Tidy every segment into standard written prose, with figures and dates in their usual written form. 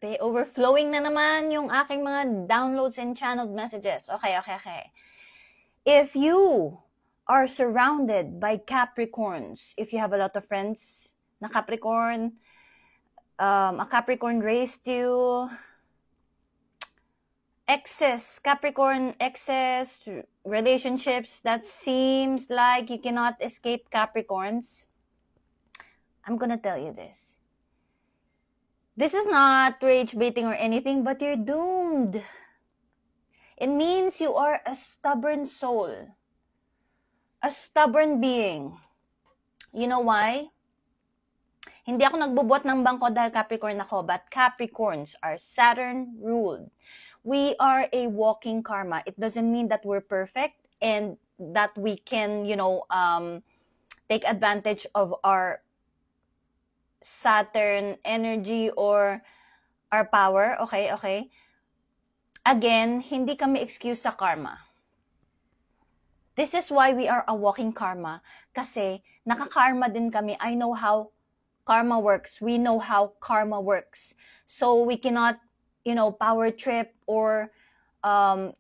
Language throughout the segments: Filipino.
Grabe, overflowing na naman yung aking mga downloads and channeled messages. Okay. If you are surrounded by Capricorns, if you have a lot of friends na Capricorn, a Capricorn raised you, Capricorn excess, relationships that seems like you cannot escape Capricorns, I'm gonna tell you this. This is not rage baiting or anything, but you're doomed. It means you are a stubborn soul, a stubborn being. You know why? Hindi ako nagbubuhat ng bangko dahil Capricorn ako, but Capricorns are Saturn ruled. We are a walking karma. It doesn't mean that we're perfect and that we can, take advantage of our Saturn energy or our power. Okay? Again, hindi kami excuse sa karma. This is why we are a walking karma. Kasi nakakarma din kami. I know how karma works. We know how karma works. So we cannot, power trip or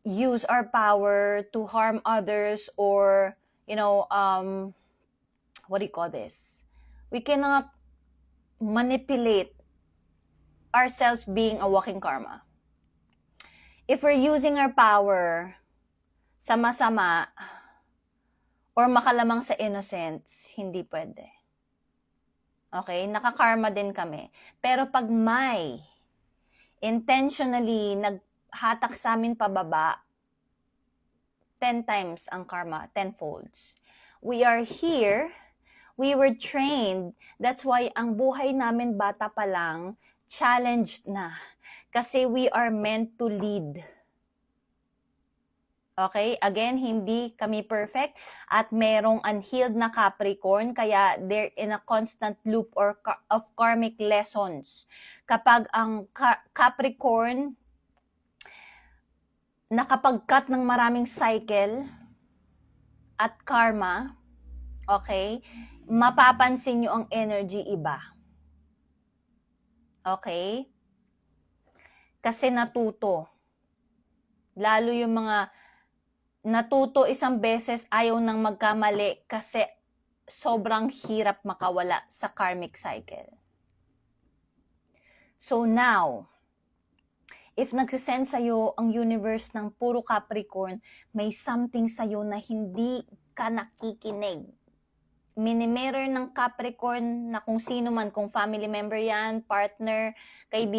use our power to harm others or, what do you call this? We cannot manipulate ourselves being a walking karma. If we're using our power sa masama or makalamang sa innocence, hindi pwede. Okay? Nakakarma din kami. Pero pag may intentionally naghatak sa amin pababa, 10 times ang karma, 10 folds. We are here, we were trained, that's why ang buhay namin bata pa lang, challenged na. Kasi we are meant to lead. Okay? Again, hindi kami perfect at merong unhealed na Capricorn kaya they're in a constant loop of karmic lessons. Kapag ang Capricorn nakapag-cut ng maraming cycle at karma, okay, mapapansin nyo ang energy iba. Okay? Kasi natuto. Lalo yung mga natuto isang beses, ayaw nang magkamali kasi sobrang hirap makawala sa karmic cycle. So now, if nagsisend sa'yo ang universe ng puro Capricorn, may something sa'yo na hindi ka nakikinig. Mini-mirror ng Capricorn na kung sino man, kung family member yan, partner, kaibigan,